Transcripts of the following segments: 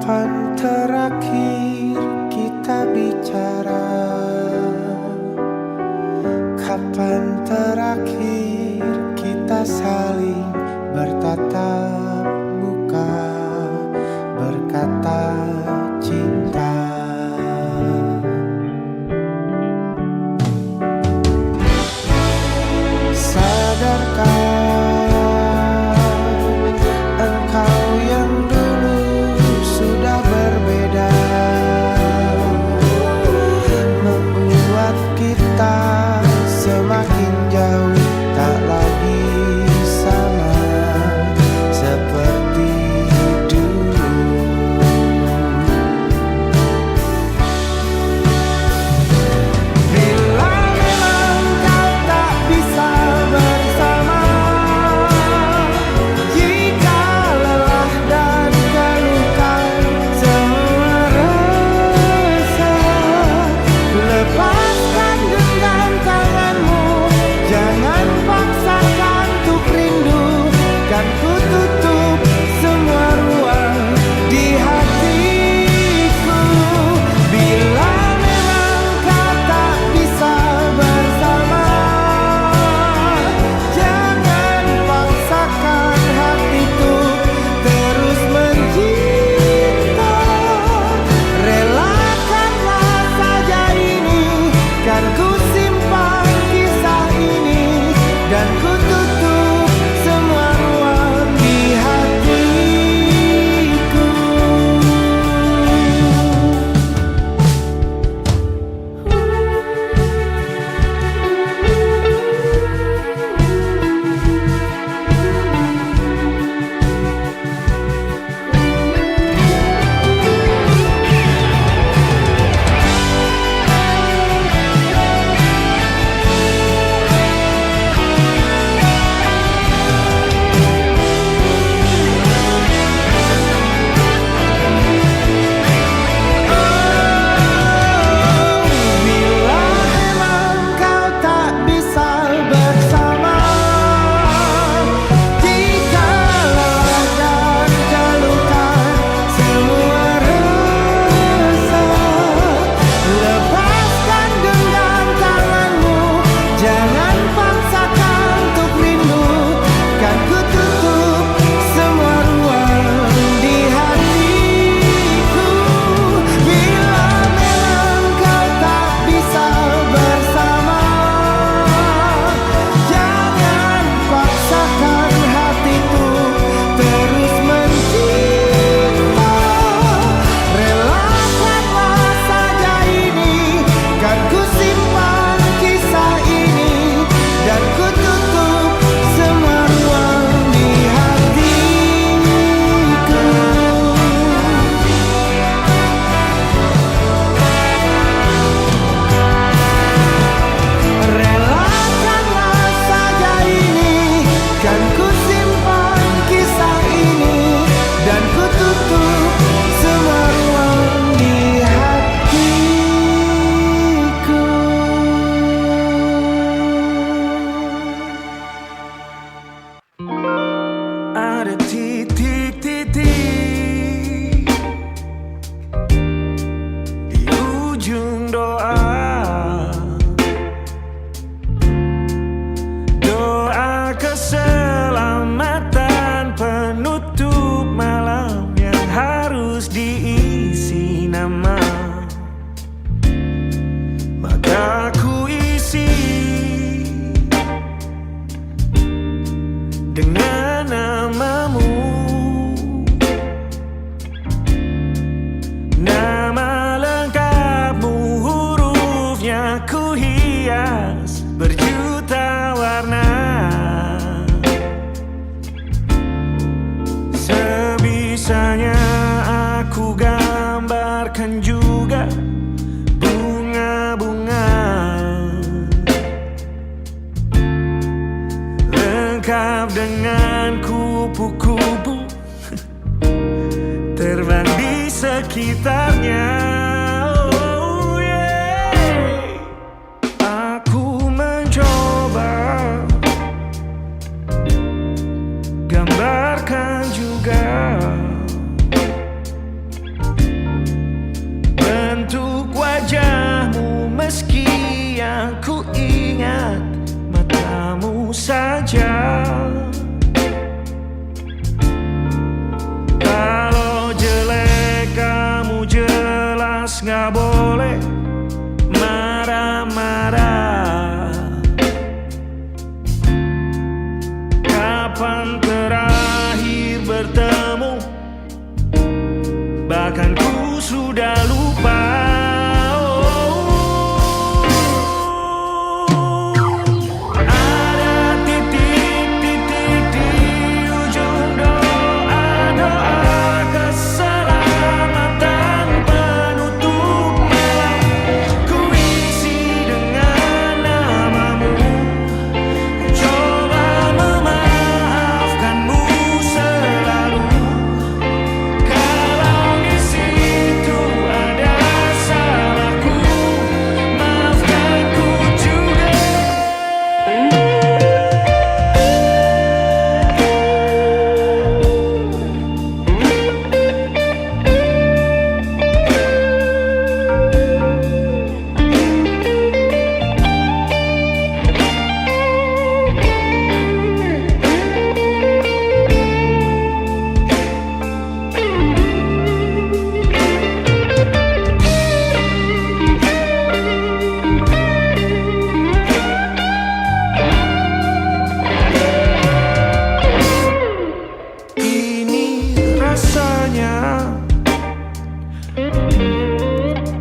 Kapan terakhir kita bicara? Kapan terakhir kita saling bertatap muka, berkata cinta? Sadarkah engkau yang dulu sudah berbeda, membuat kita semakin jauh, tak lagi sama seperti dulu. Bila memang kau tak bisa bersama, jika lelah dan geluhkan semua rasa, lepaskan genggam tanganmu, jangan paksakan untuk rindu, kan ku tutup semua ruang di hatiku. Bila memang kau tak bisa bersama, jangan paksakan hatiku terus mencinta. Relakanlah saja ini, kan ku simpan kisah ini, dan ku tutup semua ruang di hatiku. Bila memang kau tak bisa bersama, jika lelah dan geluhkan semua rasa, lepaskan genggam tanganmu, jangan paksakan untuk rindu, kan ku tutup semua ruang di hatiku. Bila memang kau tak bisa bersama, jangan paksakan hatiku terus mencinta. Relakanlah saja ini, kan ku simpan kisah ini, dan ku tutup semua ruang di hatiku. Relakanlah saja ini, kan ku simpan kisah ini, dan ku tutup semua ruang di hatiku. Ada titik-titik di ujung doa, doa keselamatan penutup malam yang harus diisi nama. Maka ku isi dengan namamu, nama lengkapmu, hurufnya ku hias berjuta warna. Sebisanya aku gambarkan juga bunga-bunga, lengkap dengan kupu-kupu terbang di sekitarnya. Oh yeah. Aku mencoba gambarkan juga saja. Kalau jelek kamu jelas gak boleh marah-marah. Kapan terakhir bertemu? Bahkan ku sudah lupa.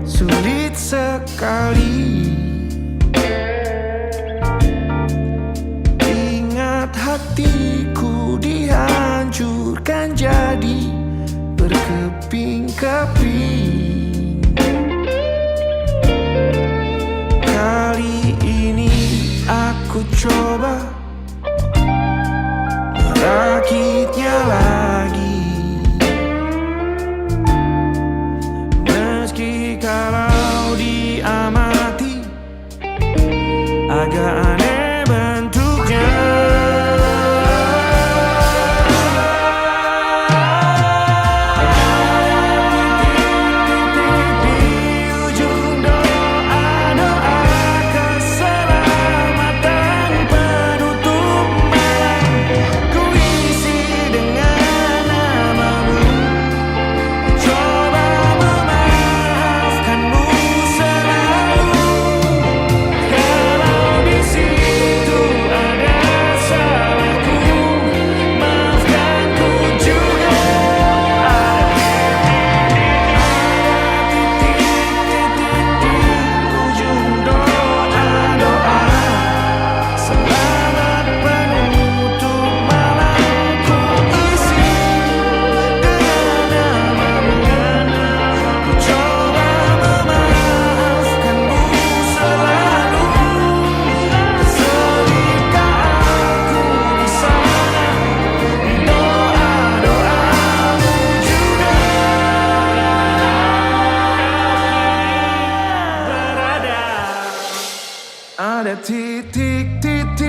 Sulit sekali ingat hatiku dihancurkan jadi berkeping-keping. Kali ini aku coba merakitnya lagi. Kalau diamati agak aneh bentuknya. Di ujung doa-doa keselamatan penutup malam, ku isi dengan namamu. Coba ada titik-titik.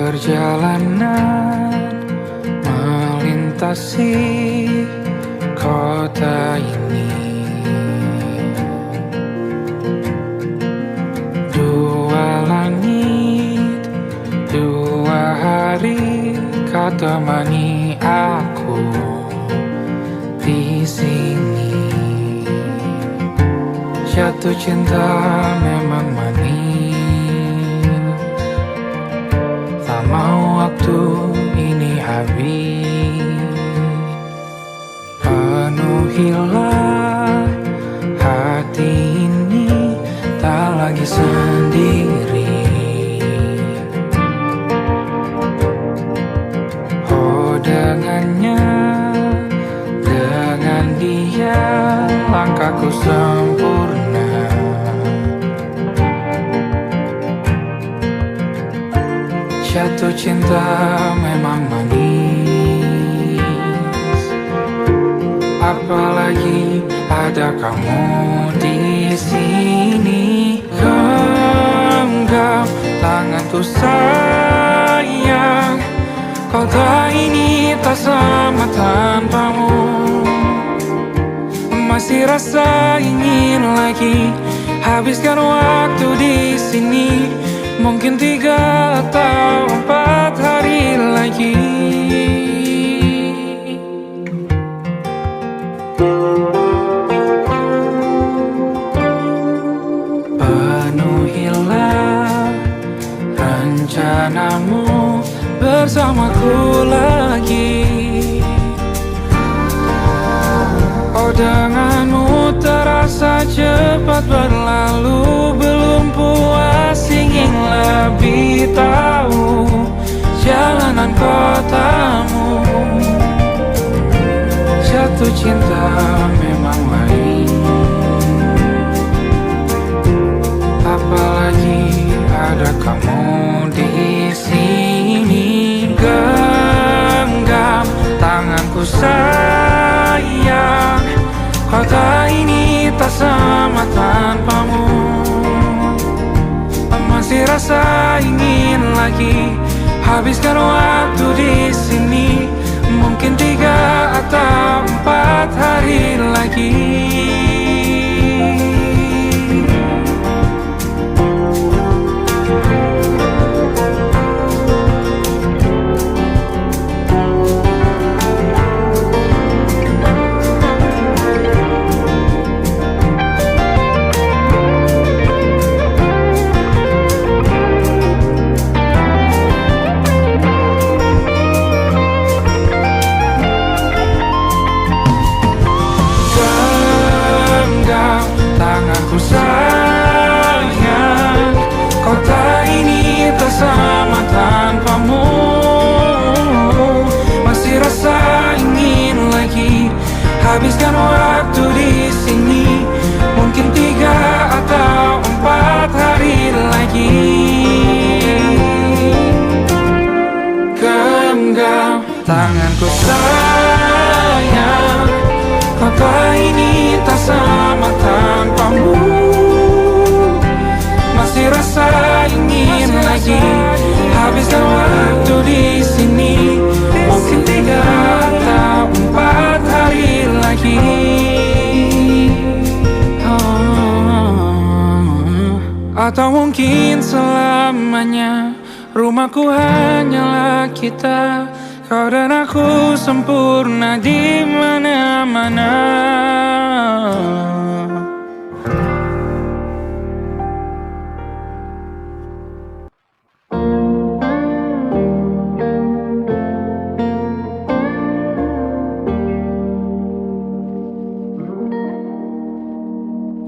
Perjalanan melintasi kota ini, kau temani aku di sini. Jatuh cinta memang manis, tak mau waktu ini habis. Penuhilah hati ini, tak lagi sendiri. Dengannya, dengan dia langkahku sempurna. Jatuh cinta memang manis, apalagi ada kamu di sini. ku sayang, kota ini tak sama tanpamu. Masih rasa ingin lagi habiskan waktu di sini, mungkin 3 atau 4 hari lagi. Penuhilah rencanamu bersamaku lagi. Oh, denganmu terasa cepat berlalu, belum puas ingin lebih tahu jalanan kotamu. Jatuh cinta memang lain, apalagi ada kamu di sini. Genggam tanganku sayang, kota ini tak sama tanpamu. Masih rasa ingin lagi habiskan waktu di sini, mungkin 3 atau 4 hari lagi. Tanganku sayang, kota ini tak sama tanpamu. Masih rasa ingin lagi habiskan waktu di sini, mungkin 3 atau 4 hari lagi. Genggam tanganku sayang, kota ini tak sama tanpamu. Masih rasa ingin lagi habiskan waktu di sini, mungkin 3 atau 4 hari lagi. Atau mungkin selamanya rumahku hanyalah kita, kau dan aku sempurna di mana-mana.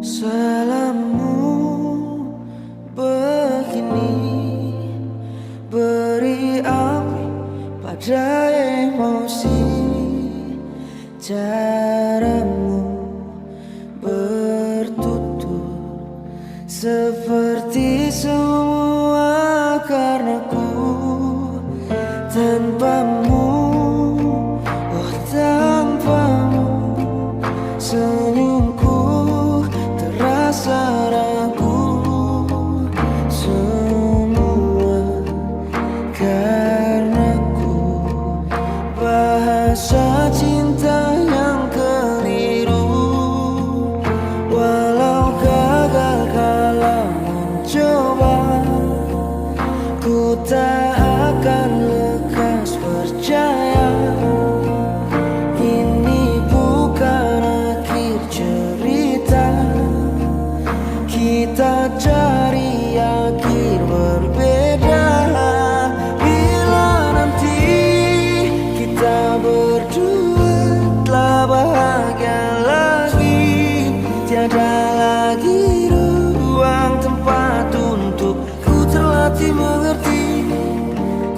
Salammu begini, beri api pada emosi. Caramu bertutur seperti semua karenaku. Tanpamu, oh tanpamu, senyumku terasa ragu. Semua karenaku, bahasa cinta yang keliru. Walau gagal kalau mencoba, ku tak akan lekas percaya. Ini bukan akhir cerita, kita cari akhir berbeda. Bila nanti kita berdua telah bahagia lagi, tiada lagi ruang tempat untuk ku terlatih mengerti.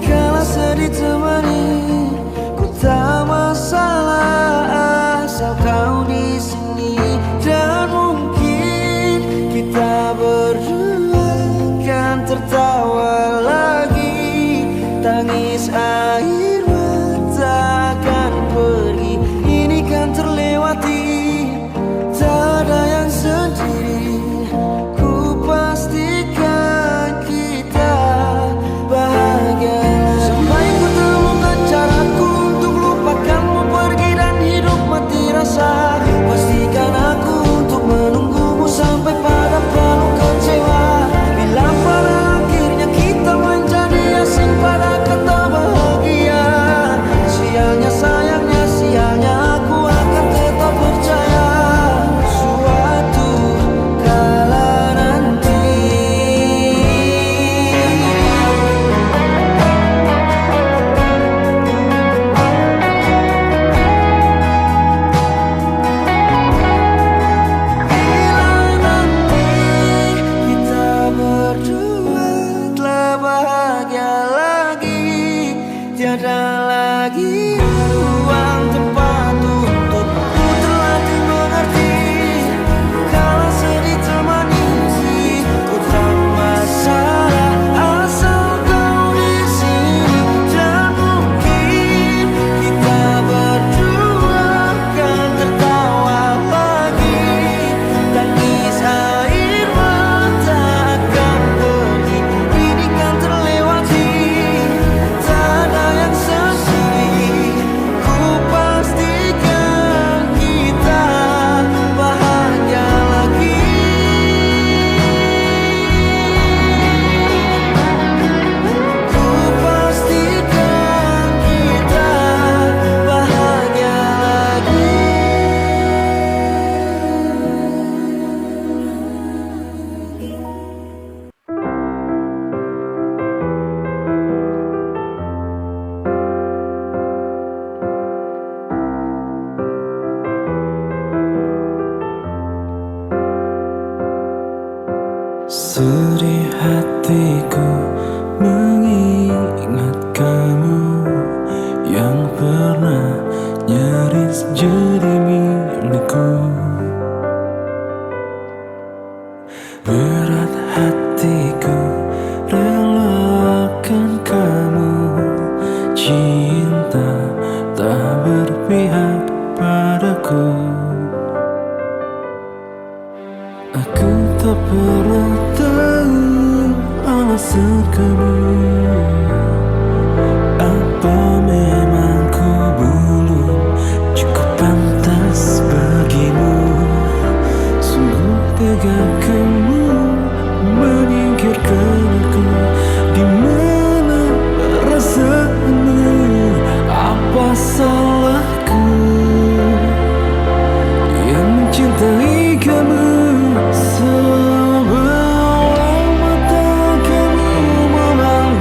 Kala sedih temani, ku tak masalah asal kau di sini. Dan mungkin kita berdua kan tertawa lagi, tangis air mata akan pergi. Ini kan terlewati, tak ada yang sendiri. Ku pastikan kita Sedih hatiku mengingat kamu yang pernah nyaris jadi milikku. Berat hatiku relakan kamu, cinta tak berpihak padaku. Aku tak pernah tahu alasan kamu. Apa memang ku belum cukup pantas bagimu? Sungguh tega kamu menyingkirkan aku. Di mana perasaanmu? Apa salahku yang mencintai kamu? Sebelah mata kamu memandang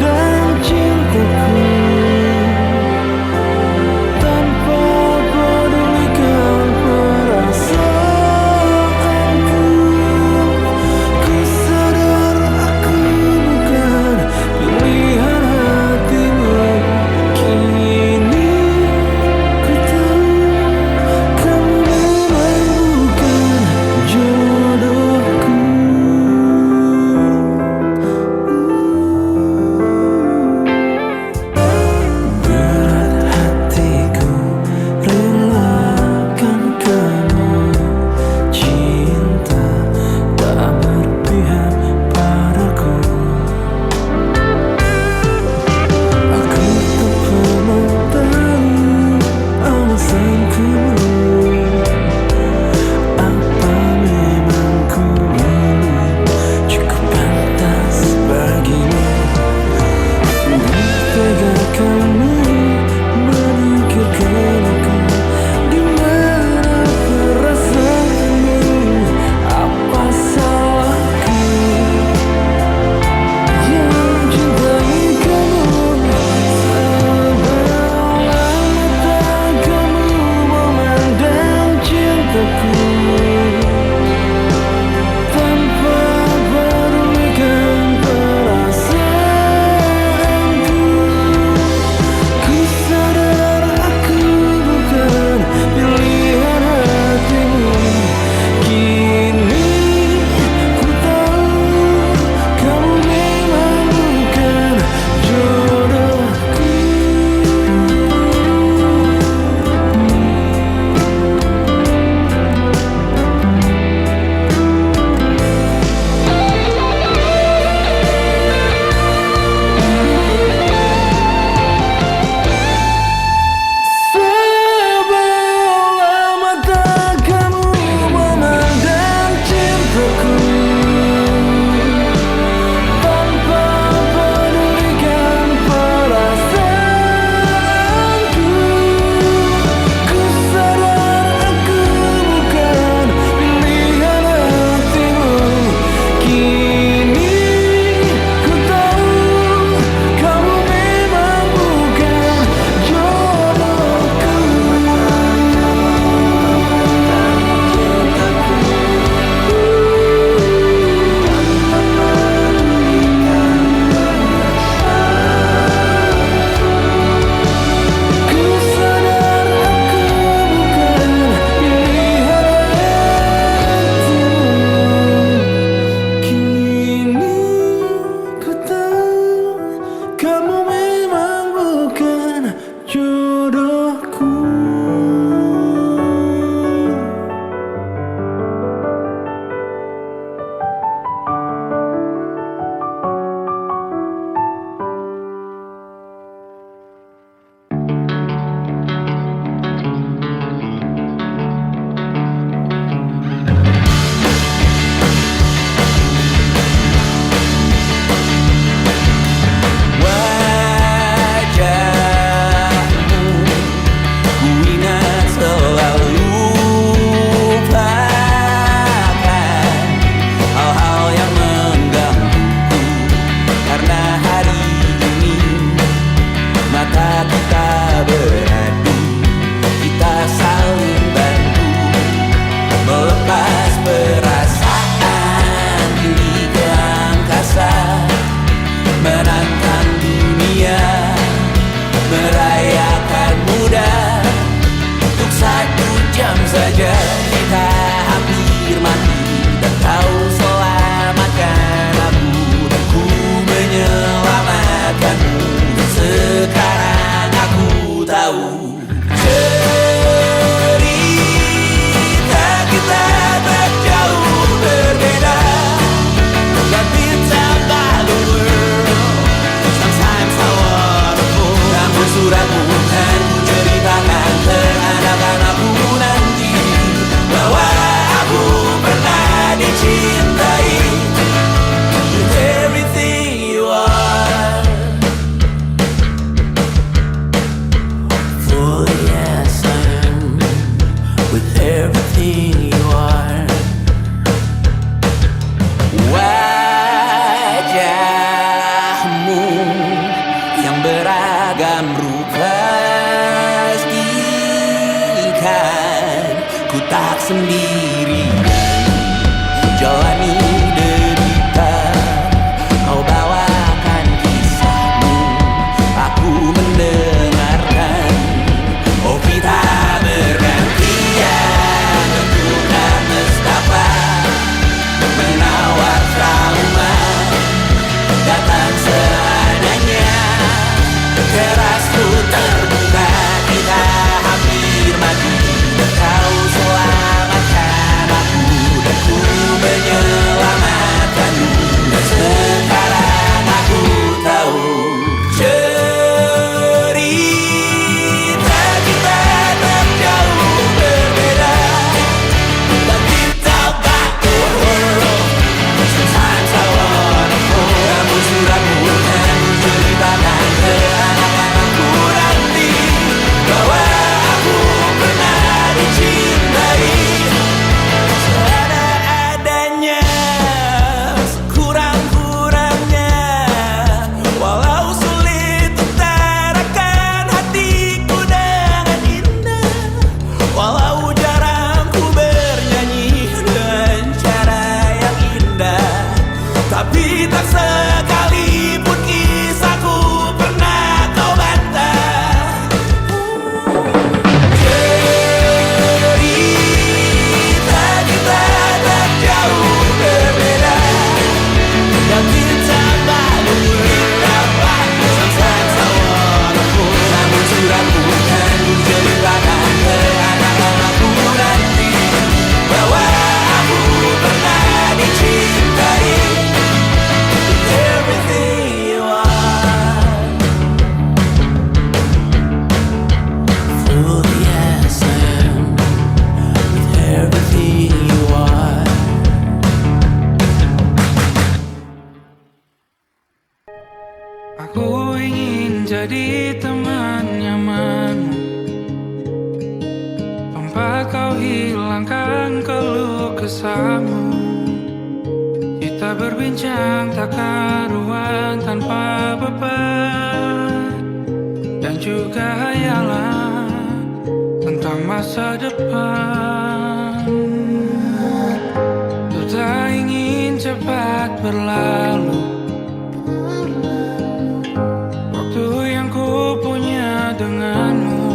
sendirian jalani derita. Kau bawakan kisahmu, aku mendengarkan. Oh kita bergantian tentukan nestapa, menawar trauma datang seadanya. Terasku terbuka, kita hampir mati. Kau selamatkan aku dan ku menyelamatkanmu. Dan sekarang aku tahu cerita kita tak jauh berbeda. But it's about the world. Sometimes I wanna go. Kamu suratmu dan ceritakan ke anak-anakku nanti bahwa aku pernah dicintai seadanya, sekurang-kurangnya. Walau sulit utarakan hatiku dengan indah, walau jarang ku bernyanyi dengan cara yang indah, tapi tak sekalipun kisahku pernah kau bantah. Cerita kita tak jauh berbeda, dan kita malu betapa. Sometimes I wanna go. Namun suratku kan ku ceritakan ke anak-anakku nanti bahwa aku pernah dicintai. Everything you are, fully as I am, with everything you are. Aku ingin jadi teman nyamanmu, tempat kau hilangkan keluh kesahmu. Kita berbincang tak karuan tanpa beban, dan juga hayalan tentang masa depan. Ku tak ingin cepat berlalu waktu yang ku punya denganmu.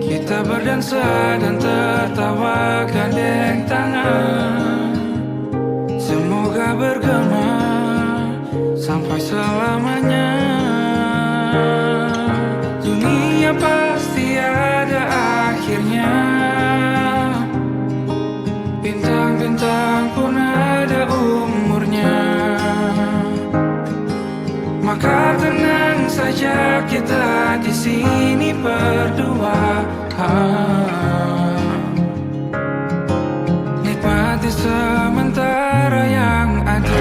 Kita berdansa dan tertawa gandeng tangan. Semoga bergema sampai selamanya. Dunia pasti ada akhirnya, bintang-bintang pun ada umurnya. Maka tenang saja kita di sini berdua. Nikmati sementara yang ada.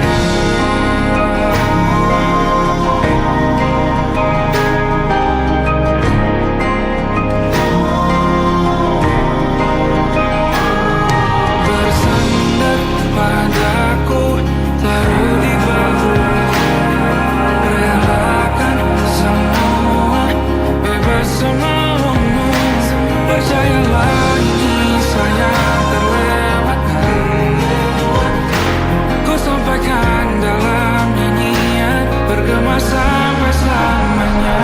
Bersandar padaku, taruh di bahu, relakan semua, bebas semaumu. Percayalah ini sayang terlewatkan. Ku sampaikan dalam nyanyian, bergema sampai selamanya.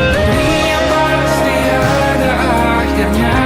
Dunia pasti ada akhirnya,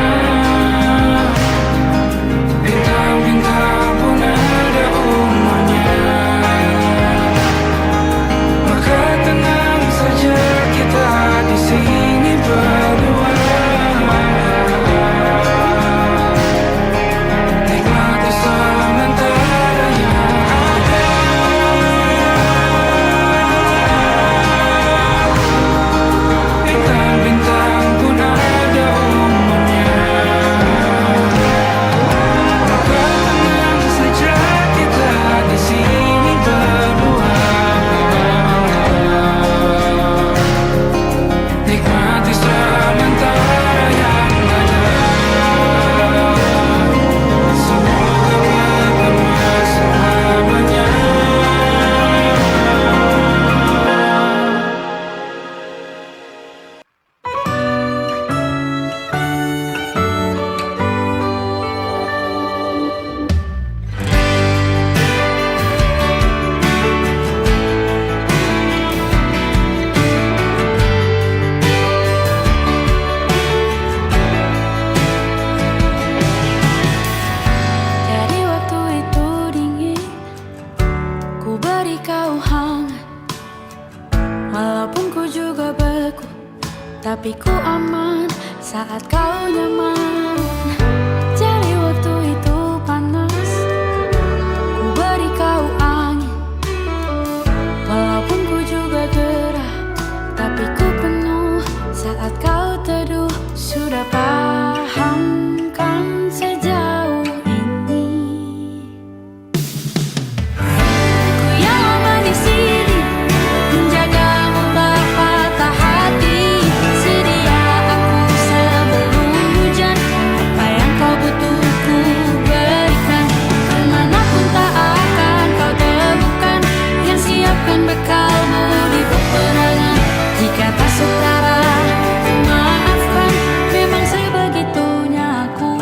tapi ku aman saat kau nyaman. Jadi waktu itu panas, ku beri kau angin. Walaupun ku juga gerah, tapi ku penuh saat kau teduh. Sudah paham kan sejauh ini? Ku yang lama di sini, menjagamu tak patah hati. Sedia aku sebelum hujan, apa yang kau butuh ku berikan. Kemanapun tak akan kau temukan yang siapkan bekalmu di peperangan. Jika tak setara, ku maafkan, memang sebegitunya aku.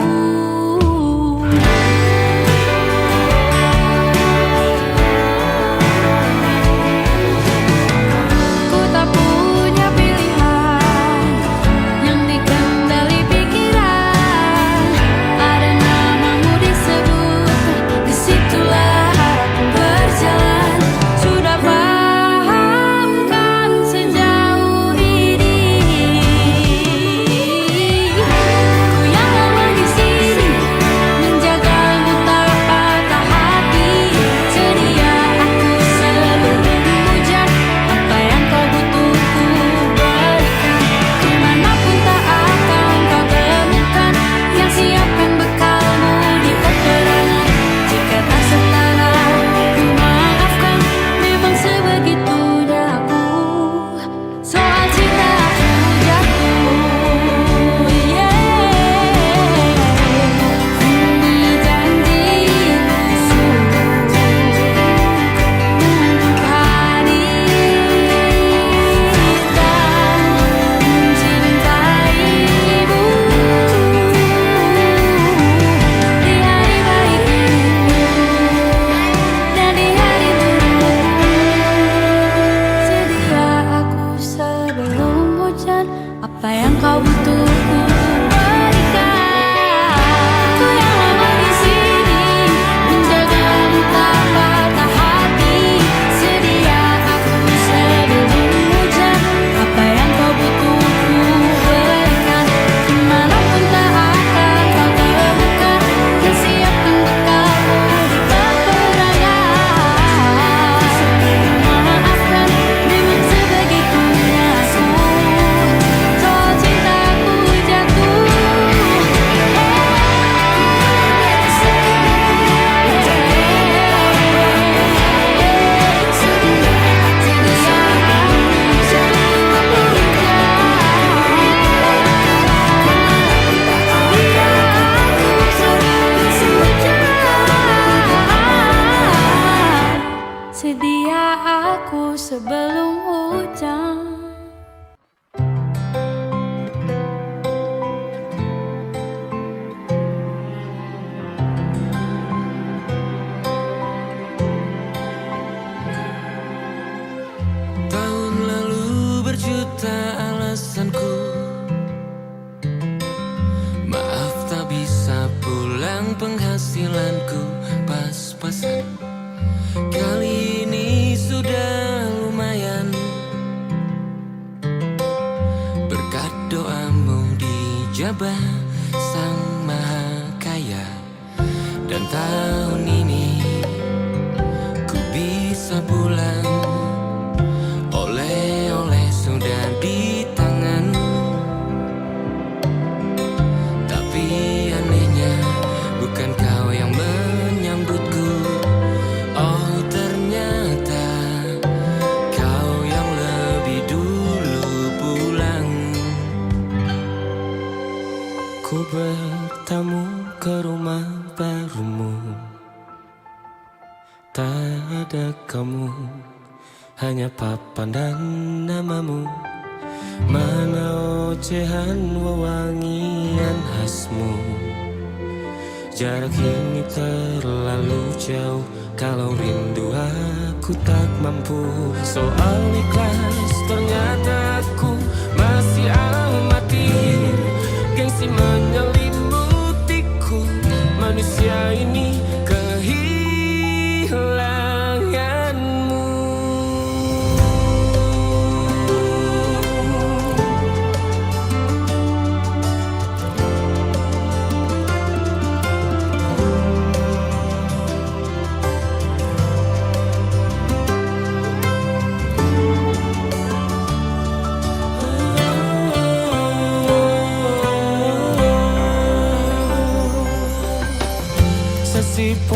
Ku tak punya pilihan yang dikendali pikiran. Ada namamu disebut, disitulah harapan berjalan. Sudah paham kan sejauh ini? Ku yang lama di sini, menjagamu tak patah hati. Sedia aku sebelum hujan, apa yang kau butuh ku berikan. Kemanapun tak akan kau temukan yang siapkan bekalmu di peperangan. Jika tak setara, ku maafkan, memang sebegitunya aku. Soal cinta aku jatuh, ini janjiku untuk hari kita mencintaimu. Di hari baik itu dan di hari burukku, sedia aku sebelum hujan, apa yang kau butuh ku berikan. Ku yang lama di sini, menjagamu tak patah hati. Sedia aku sebelum hujan, apa yang kau butuh ku berikan. Kemanapun tak akan kau temukan yang siapkan bekalmu di peperangan. Maafkan, memang sebegitunya aku. Soal cintaku jatuh, sedia aku sebelum hujan. Tahun lalu berjuta alasanku, maaf tak bisa pulang, penghasilanku pas-pasan. Kali ini sudah lumayan, berkat doamu dijabah Sang Maha Kaya. Dan tahun ini ku bisa pulang, oleh-oleh sudah di tangan. Tapi anehnya bukan kau yang menyambutku. Oh ternyata kau yang lebih dulu pulang. Ku bertamu ke rumah barumu, tak ada kamu, hanya papan dan namamu. Mana ocehan wewangian khasmu? Jarak ini terlalu jauh, kalau rindu aku tak mampu. Soal ikhlas ternyata aku masih amati, gengsi menyelimutiku. Manusia ini kehilanganmu.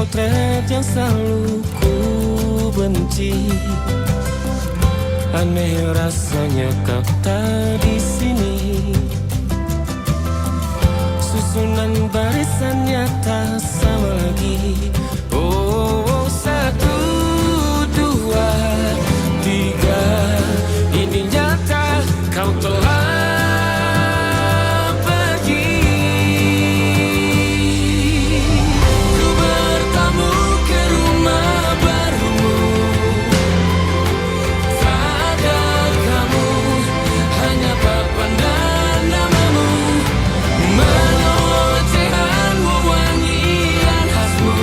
potret yang selalu ku benci. Aneh rasanya kau tak di sini. Susunan barisannya tak sama lagi. Oh, satu, dua, tiga. Ini nyata kau telah pergi. Ku bertamu ke rumah barumu. Tak ada kamu, hanya papan dan namamu. Ocehan wewangian khasmu.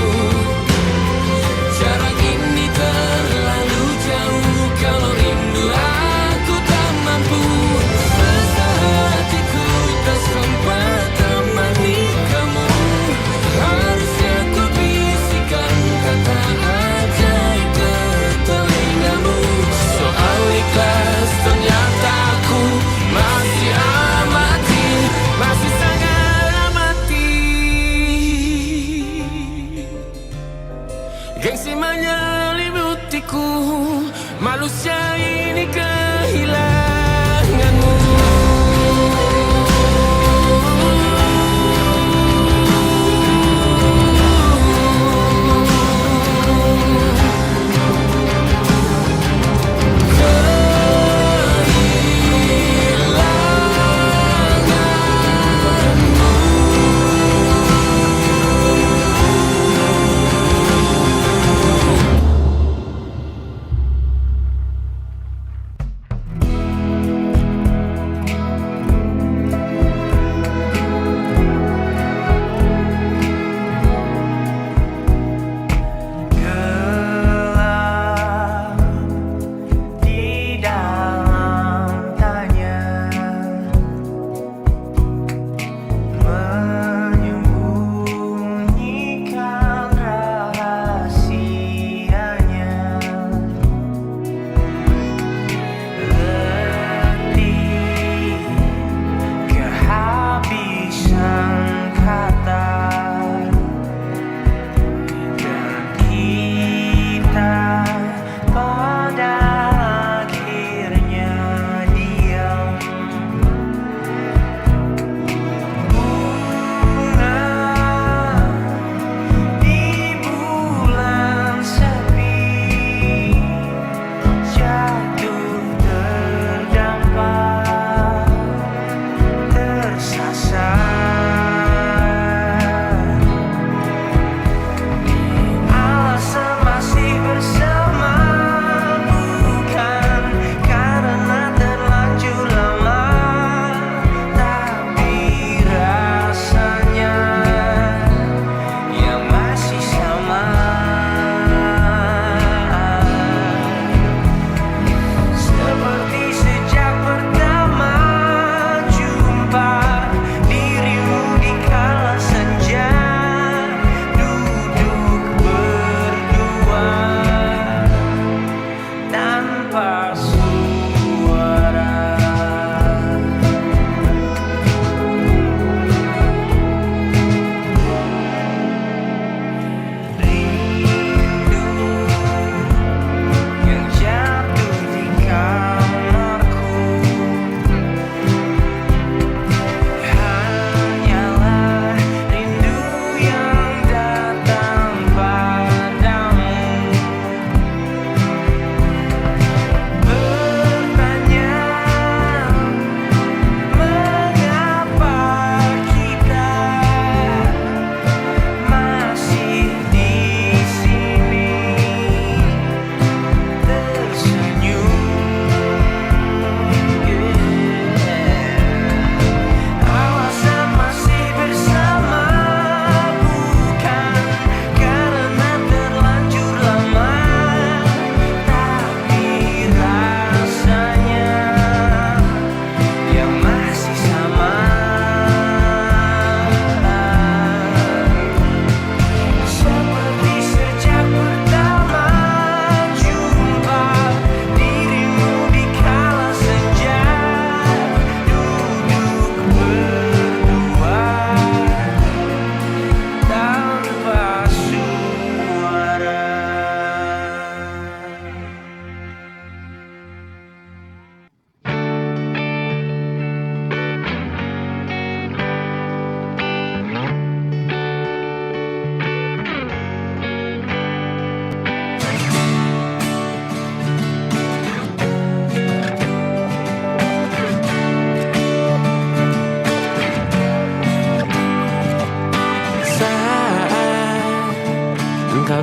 Jarak ini terlalu jauh. Kalau rindu aku tak mampu. Rasa hatiku tak sempat temani kamu. Harusnya ku bisikan kata ajaib ke telingamu. Soal ikhlas ternyata aku masih amati. Masih sangat amati. Gengsi menyelimutiku. Manusia ini kehilanganmu.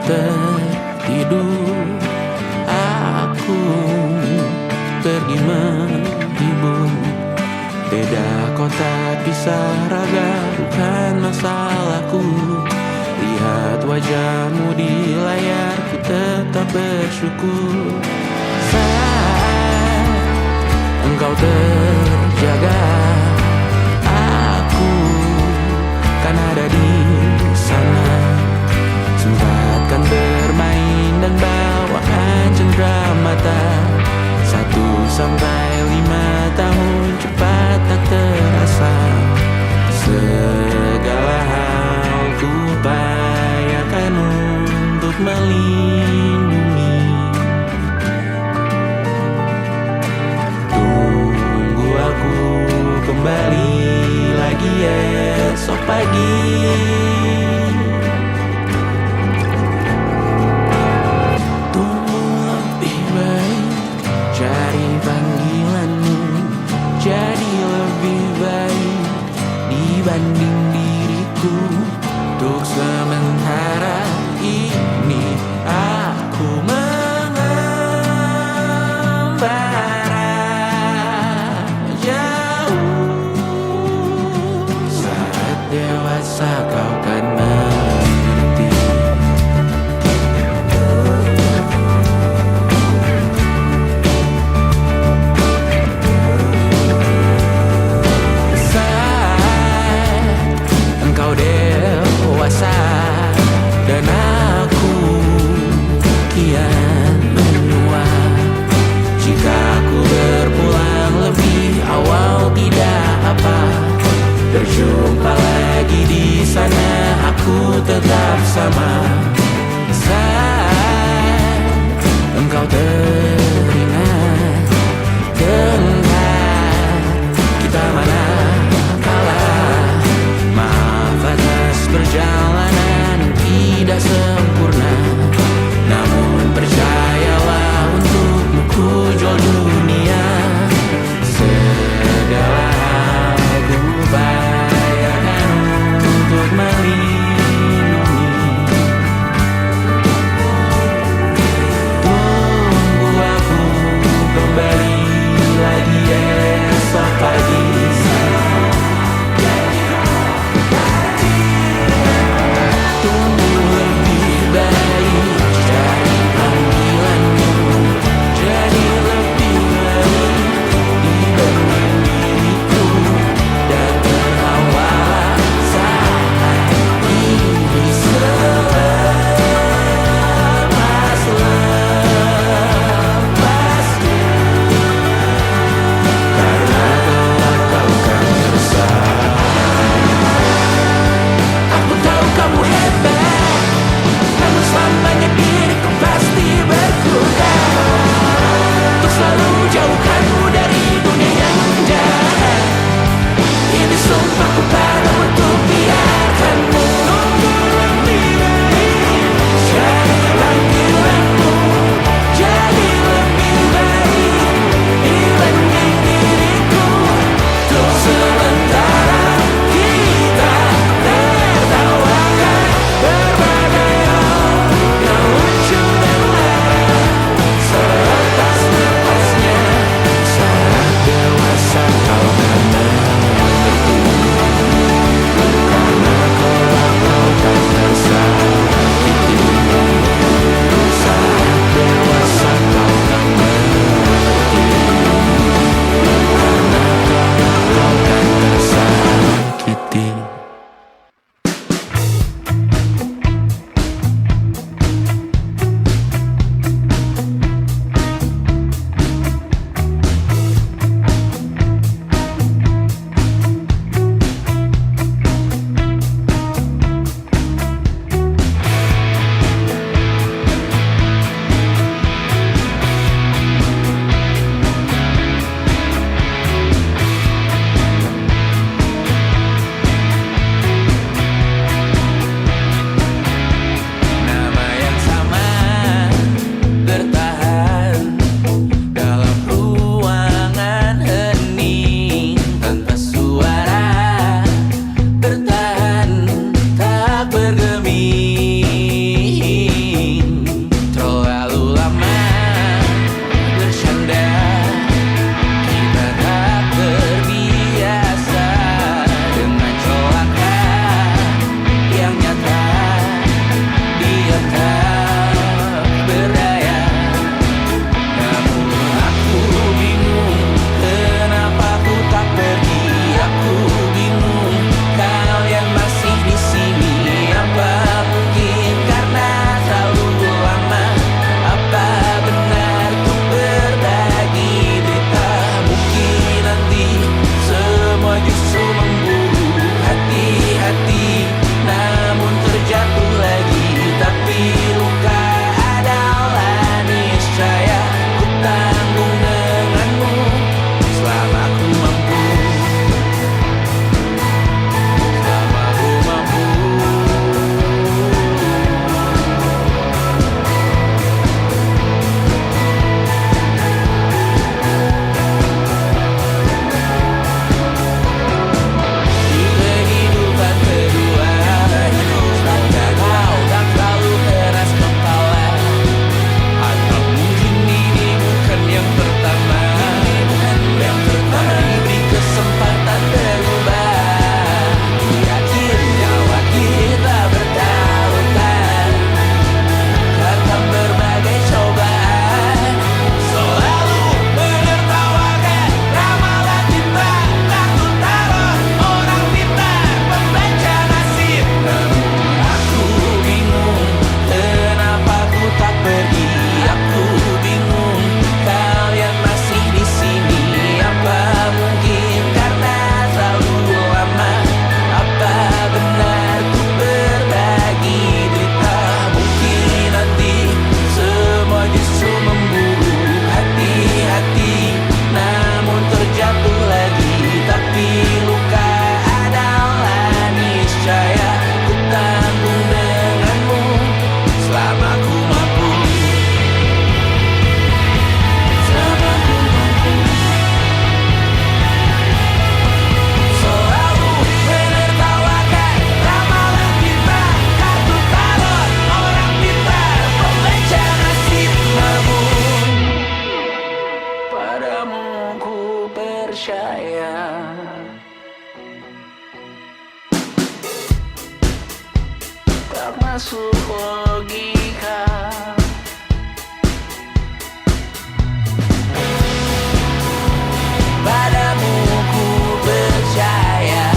tertidur, aku pergi menghibur. Beda kota, pisah raga, bukan masalahku. Lihat wajahmu di layar, ku tetap bersyukur. Saat engkau terjaga, aku kan ada di sana. Sempatkan bermain dan bawakan cendera mata. 1-5 tahun cepat tak terasa. Segala hal ku upayakan untuk melindungi. Tunggu aku kembali lagi esok pagi. Tunggu lebih baik, cari panggilanmu jadi lebih baik dibanding diriku. Untuk sementara ini aku mengembara jauh. Saat dewasa kau kan mengerti. Engkau dewasa dan aku kian menua. Jika aku berpulang lebih awal tidak apa. Berjumpa lagi di sana, aku tetap sama. Saat engkau teringat tentang kita mana kalah. Maaf atas perjalanan tidak sempurna, namun percayalah untukmu ku jual dunia. Segala hal ku upayakan untuk melindungi. masuk logika. Padamu ku percaya,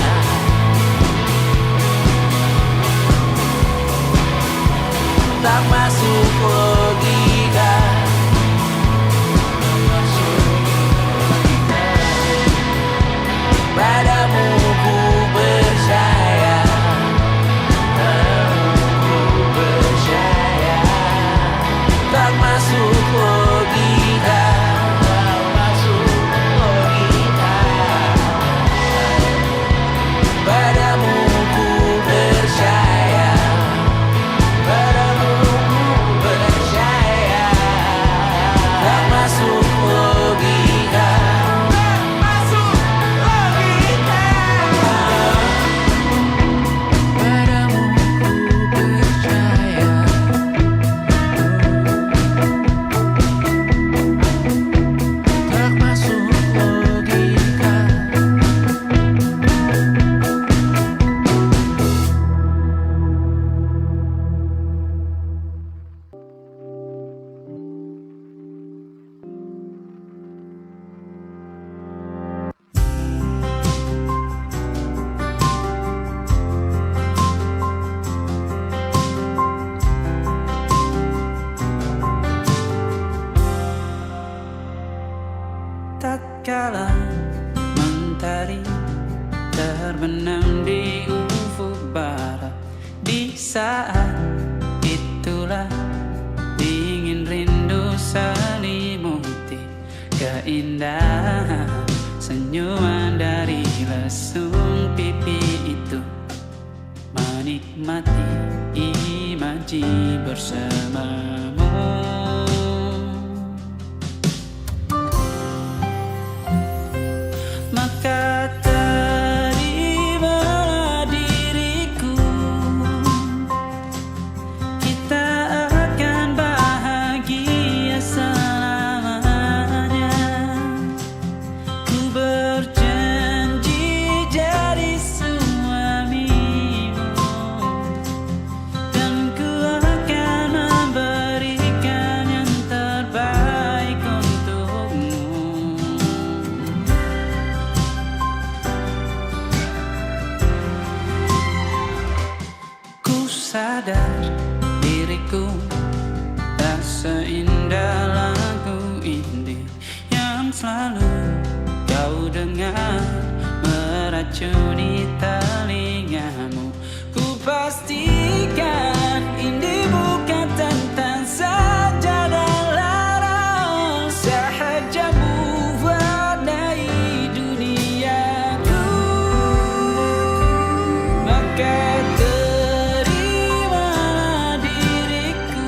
tak masuk logika. Padamu ku percaya, padamu ku percaya, tak masuk logika, tak masuk logika. Padamu ku percaya, padamu ku percaya, tak masuk logika, tak masuk logika. Padamu ku percaya, tak masuk logika. Tak kala mentari terbenam di ufuk barat, di saat itulah dingin rindu selimuti keindahan senyuman dari lesung pipi itu, menikmati imaji bersamamu. Maka terimalah diriku, kita akan bahagia selamanya. Ku berjanji jadi suamimu, dan ku akan memberikan yang terbaik untukmu. Ku sadar diriku tak seindah lagu indie yang selalu kau dengar meracuni telingamu. Ku pastikan indie bukan tentang sajadah lara, sahajamu warnai duniaku. Maka terimalah diriku,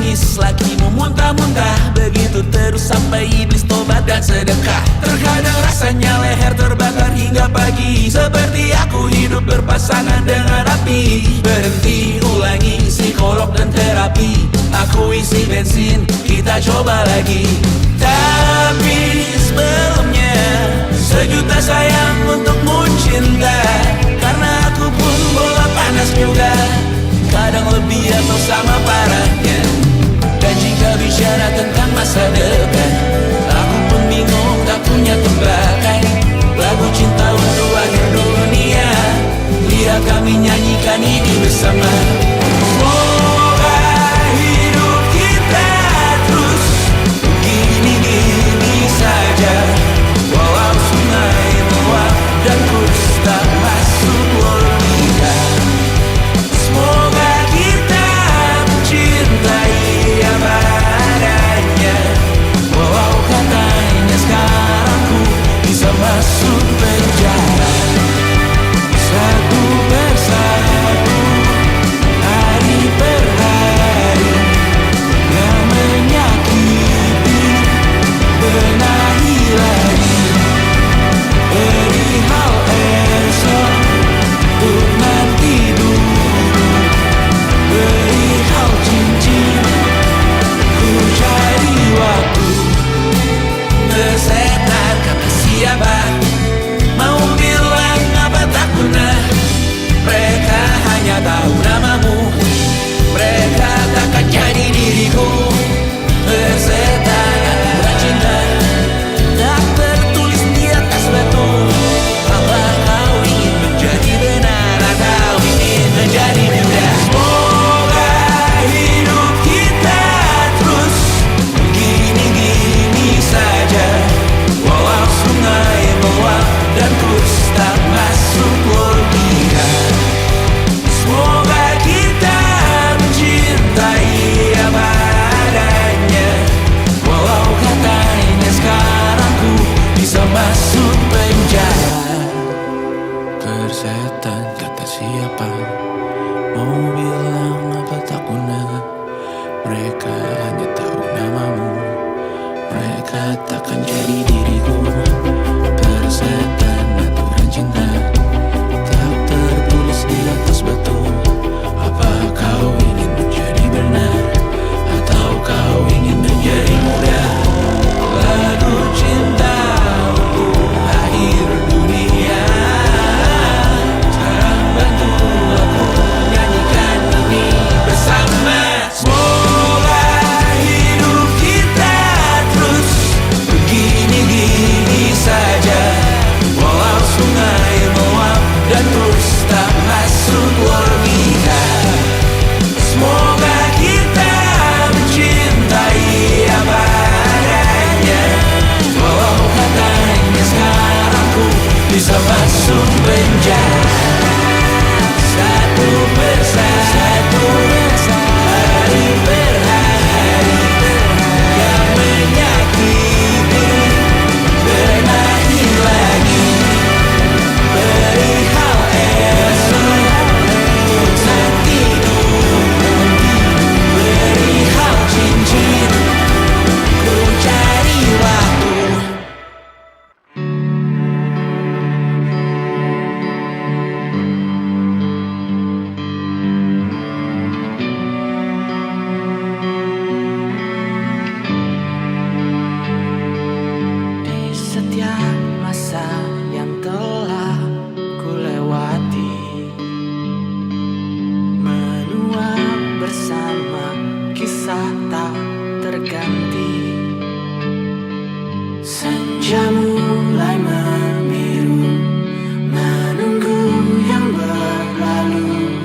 menangis, lagi memuntah-muntah. Begitu terus sampai iblis tobat dan sedekah. Terkadang rasanya leher terbakar hingga pagi, seperti aku hidup berpasangan dengan api. Berhenti, ulangi psikolog dan terapi. Aku isi bensin, kita coba lagi. Tapi sebelumnya, sejuta sayang untukmu cinta. Karena aku pun bola panas juga, kadang lebih atau sama parahnya. Dan jika bicara tentang masa depan, aku pun bingung, tak punya tembakan. Lagu cinta untuk akhir dunia, biar kami nyanyikan ini bersama. Semoga hidup kita terus gini-gini saja, walau sungai meluap dan terus tak masuk logika. Semoga kita mencintai apa adanya, walau katanya sekarang ku bisa masuk penjara. Satu persatu, hari per hari, yang menyakiti, benahi lagi. Perihal esok, untuk nanti dulu. Perihal cincin, ku cari waktu. Bersetan kata siapa, mau bilang apa tak guna. Mereka hanya tahu namamu, mereka takkan jadi diriku. Bersetan aturan cinta, tak tertulis di atas batu. Apa kau ingin menjadi benar atau ingin menjadi mudah? Semoga hidup kita terus gini-gini saja, walau sungai meluap dan terus tak masuk logika. Semoga kita mencintai apa adanya, walau katanya sekarang ku bisa masuk penjara. Persetan kata siapa, mau bilang apa tak guna. Mereka hanya tahu namamu, mereka takkan jadi diriku. Persetan aturan cinta, tak tertulis di atas batu. Apa kau ingin menjadi benar atau kau ingin menjadi mudah? Lagu cinta untuk akhir dunia, sekarang bantu aku nyanyikan ini bersama. Semoga hidup kita terus begini-gini saja, walau sungai meluap dan terus tak masuk logika. Semoga kita mencintai apa adanya, walau katanya sekarang ku bisa masuk penjara. Satu persatu, hari per hari, yang menyakiti, benahi lagi. Perihal esok, untuk nanti dulu. Perihal cincin, ku cari waktu. Di setiap masa yang telah ku lewati, menua bersama kisah tak terganti. Senja mulai membiru, menunggu yang berlalu.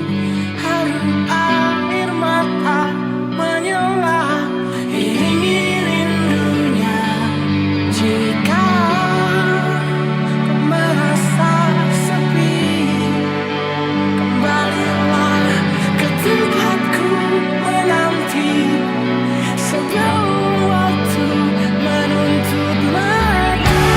Harum air mata menyela, iringi rindunya. Jika kau merasa sepi, kembalilah ke tempatku menanti. Sebelum waktu menuntut lagi.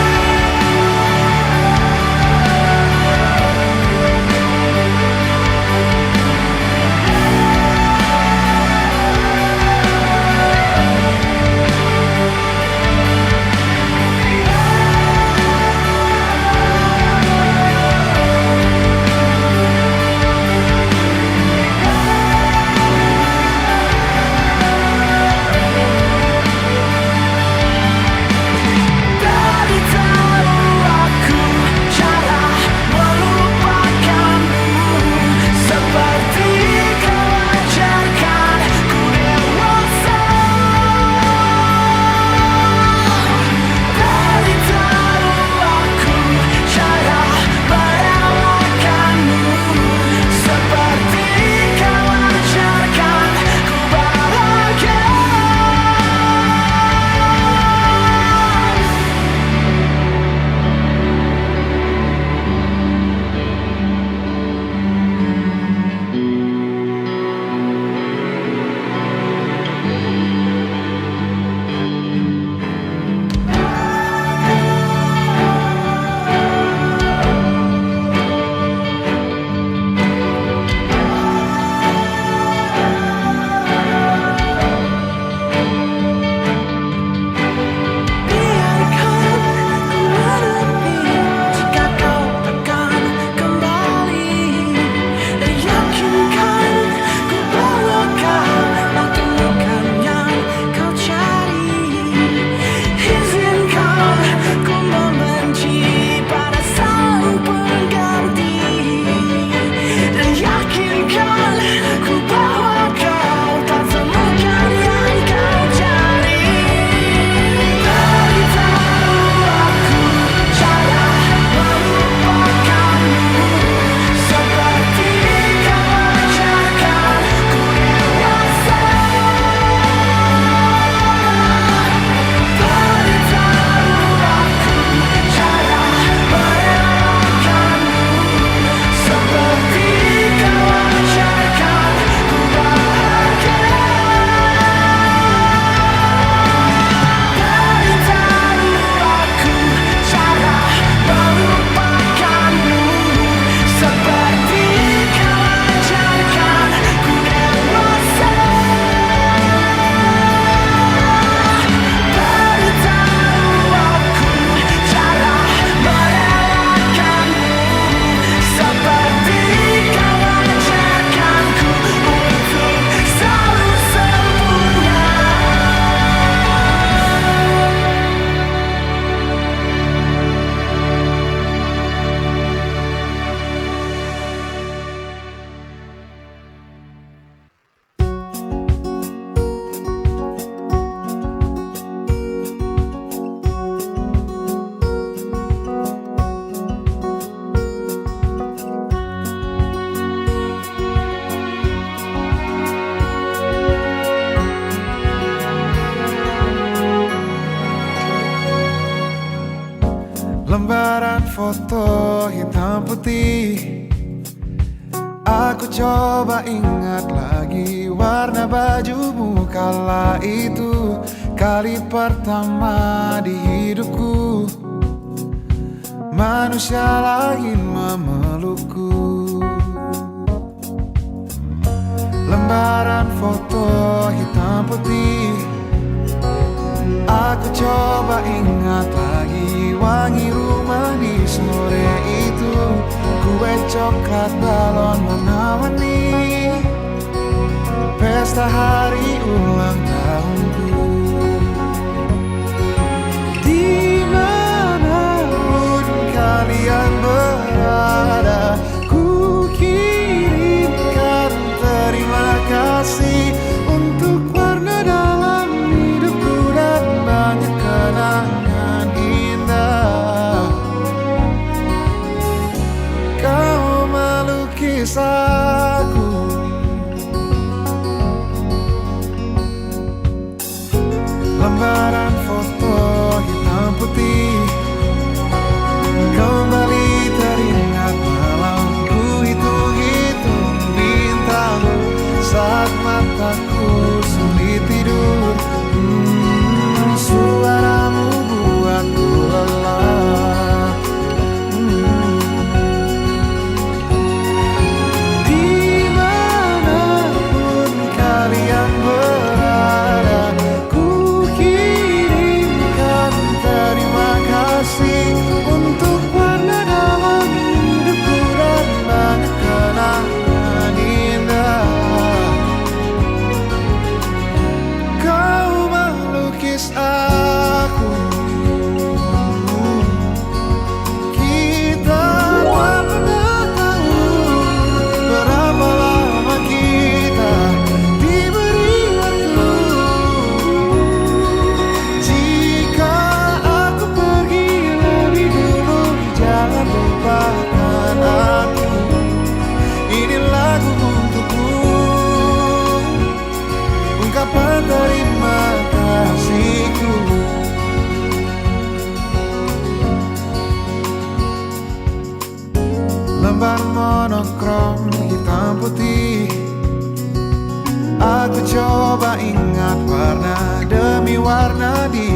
Lembaran foto hitam putih. Aku coba ingat lagi warna bajumu kala itu, kali pertama di hidupku manusia lain memelukku. Lembaran foto hitam putih. Aku coba ingat lagi wangi rumah di sore itu, kue coklat balon warna-warni, pesta hari ulang tahunku. Dimanapun kalian berada, ku kirimkan terima kasih untuk warna dalam hidupku dan banyak kenangan indah. Kau melukis aku, lembaran foto hitam putih. Kembali teringat malamku hitung-hitung bintang saat mataku sulit tidur. Suaramu buatku lelah. Dimanapun kalian berada, ku kirimkan terima kasih untuk warna dalam hidupku dan banyak kenangan indah. Kau melukis aku, kita tak pernah tahu berapa lama kita diberi waktu. Jika aku pergi lebih dulu, jangan lupakan aku. Ini lagu untukmu, ungkapan terima kasihku. Lembar monokrom hitam putih. Aku coba ingat warna demi warna di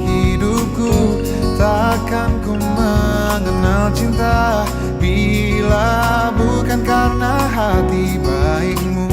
hidupku. Takkan ku mengenal cinta bila bukan karena hati baikmu.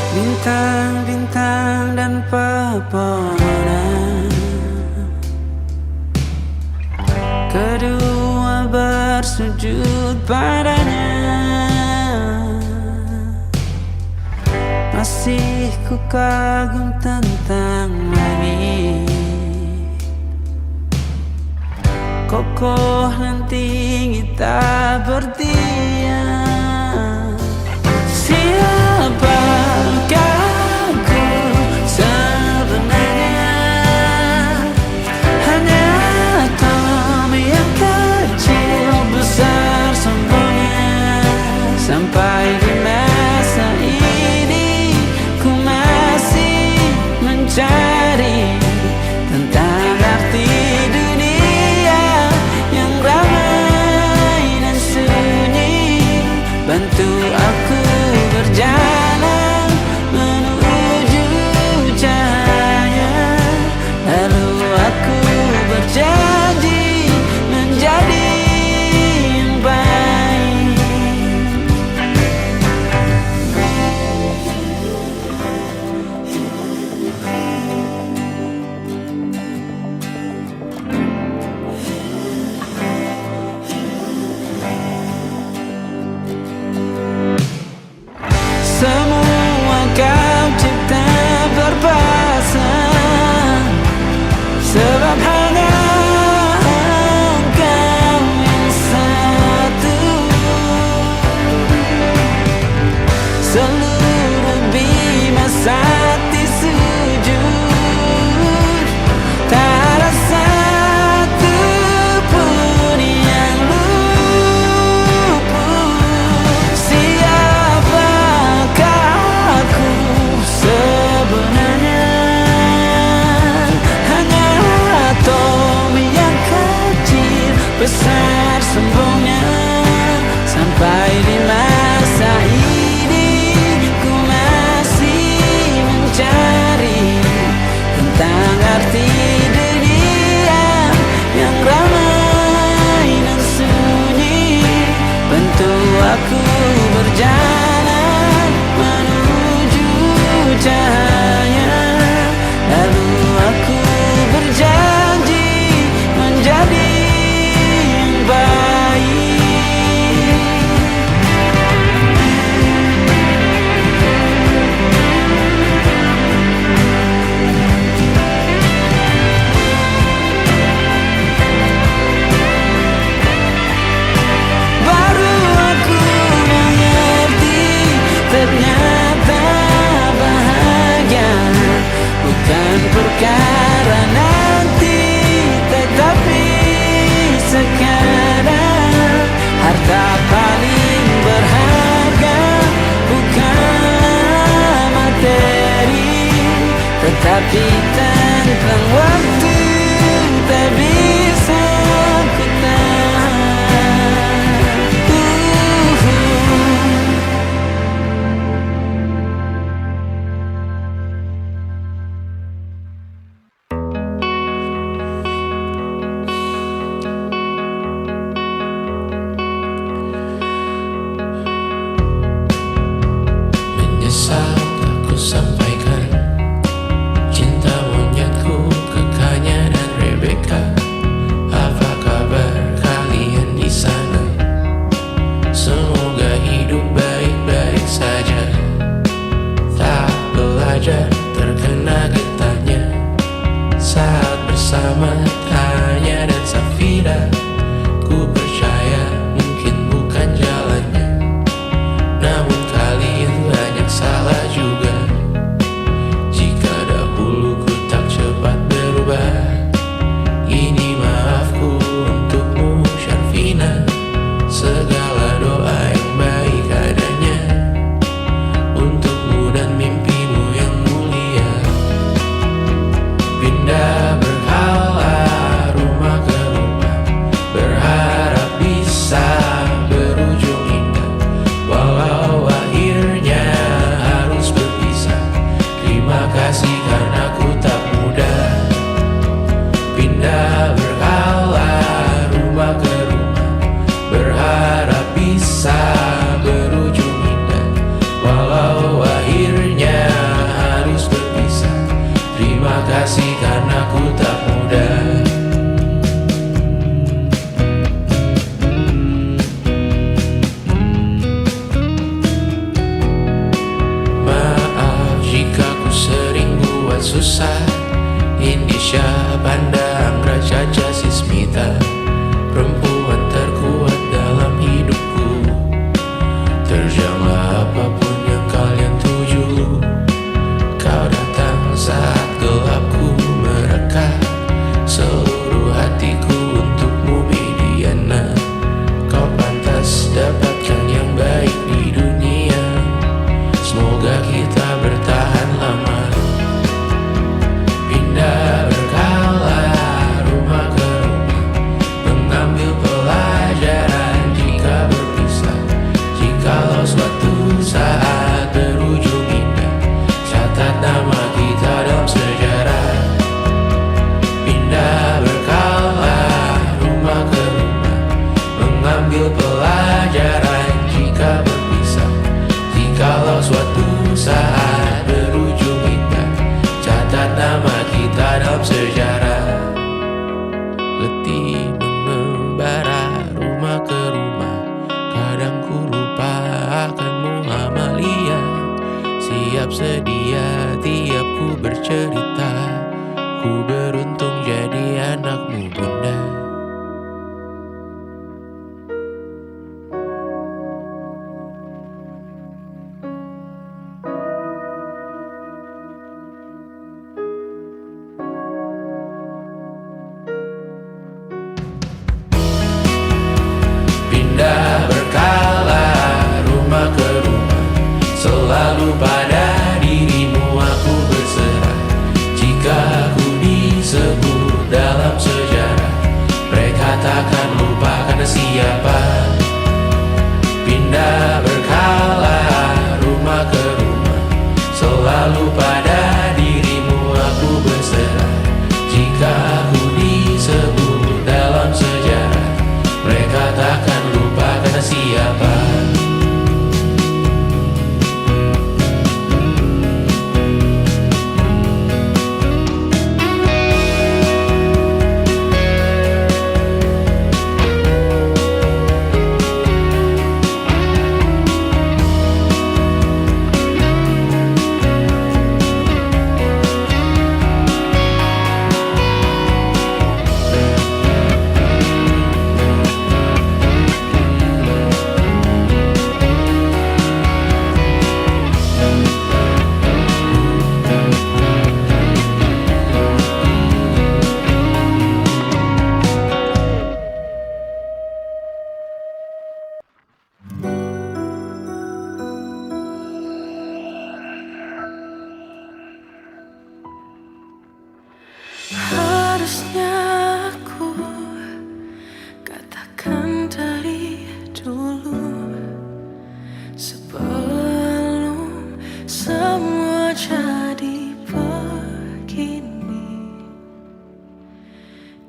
Bintang-bintang dan pepohonan, kedua bersujud padanya. Masih ku kagum tentang langit, kokoh dan tinggi tak bertiang. Siapakah aku sebenarnya? Hanya atom yang kecil besar sombongnya. Sampai di masa ini ku masih mencari tentang arti dunia yang ramai dan sunyi. Tapi tentang waktu tak bisa ku tahan. Menyesal tak ku sampaikan cinta monyetku ke Kanya dan Rebecca. Apa kabar kalian di sana? Semoga hidup baik-baik saja. Tak belajar terkena getahnya saat bersama Tanya dan Safira. Ku percaya mungkin bukan jalannya, namun kalian banyak salah juga. Jika dahulu ku tak cepat berubah, ini maafku untukmu Syarfina. Segala doa yang baik adanya untukmu dan mimpimu yang mulia. Pindah berkala rumah ke rumah, berharap bisa berujung indah. Walau akhirnya harus berpisah, terima kasih karena ku tak mudah. Pindah berkala rumah ke rumah, berharap bisa berujung indah. Walau akhirnya harus berpisah, terima kasih karena ku tak mudah. Maaf jika ku sering buat susah. Indisha, Banda, Anggra, Caca, Sismita, perempuan terkuat dalam hidupku. Terjanglah apapun yang kalian tuju. Kau datang saat gelapku mereka. Seluruh hatiku untukmu Bidiana. Kau pantas dapatkan yang baik di dunia. Semoga kita bertahan lama. Pindah berkala rumah ke rumah, mengambil pelajaran jika berpisah. Jikalau suatu saat berujung indah, catat nama kita dalam sejarah. Pindah berkala rumah ke rumah, mengambil pelajaran jika berpisah. Jikalau suatu saat berujung indah, catat nama kita dalam sejarah. Letih mengembara rumah ke rumah, kadang ku lupa akanmu Amalia. Siap sedia tiap ku bercerita, ku beruntung jadi anakmu Bunda. Pindah berkala rumah ke rumah, selalu pada dirimu aku berserah. Jika aku disebut dalam sejarah, mereka takkan lupa karena siapa. Pindah berkala rumah ke rumah, selalu pada dirimu aku berserah. Jika aku disebut dalam sejarah, mereka takkan lupa karena siapa.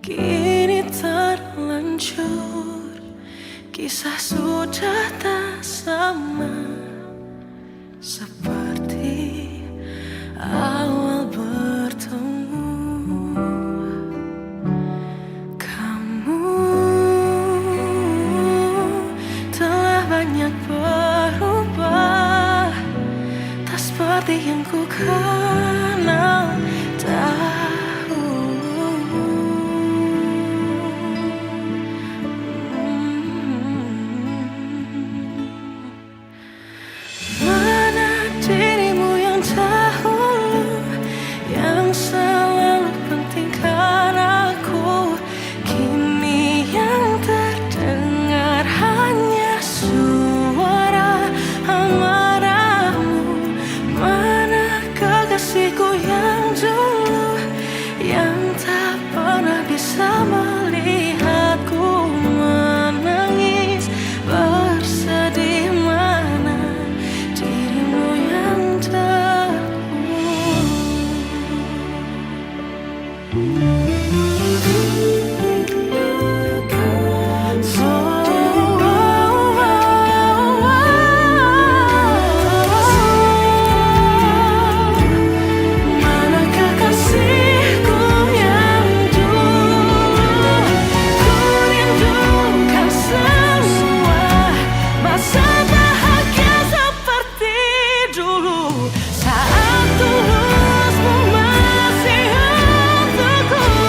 Kini terlanjur, kisah sudah tak sama seperti awal bertemu. Kamu telah banyak berubah, tak seperti yang ku kenal dahulu. Mana dirimu yang dahulu, yang selalu pentingkan aku, kini yang terdengar hanya suara amarahmu. Mana kekasihku yang dulu, yang tak pernah bisa melihatku menangis bersedih. Mana dirimu yang mana kekasihku yang dulu, ku rindukan semua masa bahagia seperti dulu, saat tulusmu masih untukku.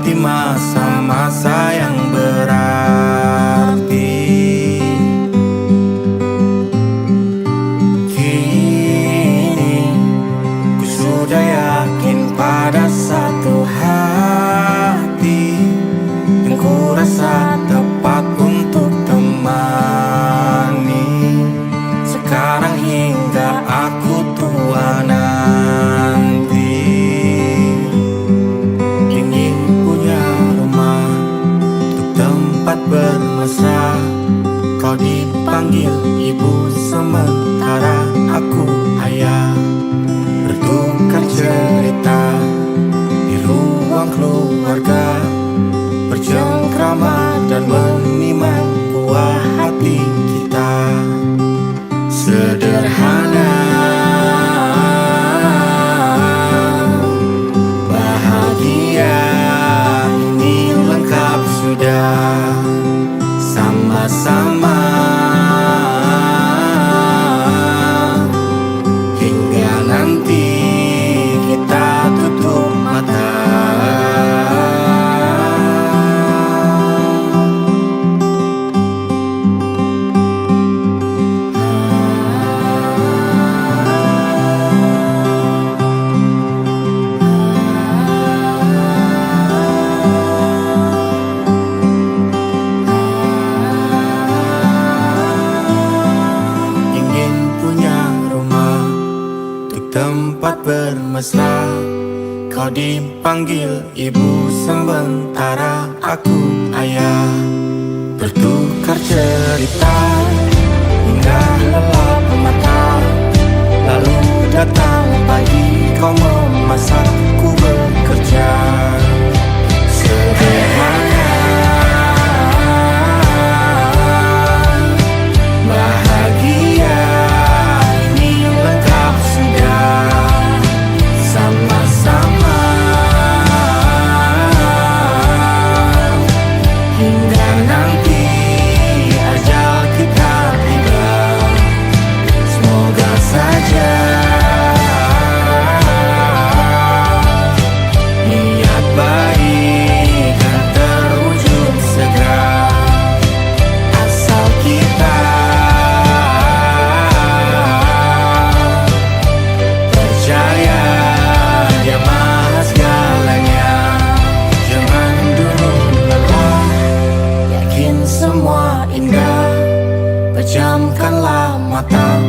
melewati masa-masa yang berarti. Kini ku sudah yakin pada satu hati yang ku rasa tepat untuk temani. Sekarang hingga aku tua nanti, ingin punya rumah untuk tempat bermesra. Kau dipanggil ibu sementara aku ayah, bertukar cerita di ruang keluarga, bercengkrama dan menimang buah hati kita. Sederhana, bahagia, ini lengkap sudah. Sama-sama hingga nanti kita tutup mata. Tempat bermesra, kau dipanggil ibu sementara aku ayah, bertukar cerita hingga lelap mata. Lalu datang pagi, kau memasak, ku bekerja. Sederhana, bahagia, ini lengkap sudah. Sama-sama hingga nanti ajal kita tiba. Semoga saja niat baik kan terwujud segera, asal kita percaya Dia maha segalanya. Jangan dulu lelah, yakin semua indah. Pejamkanlah mata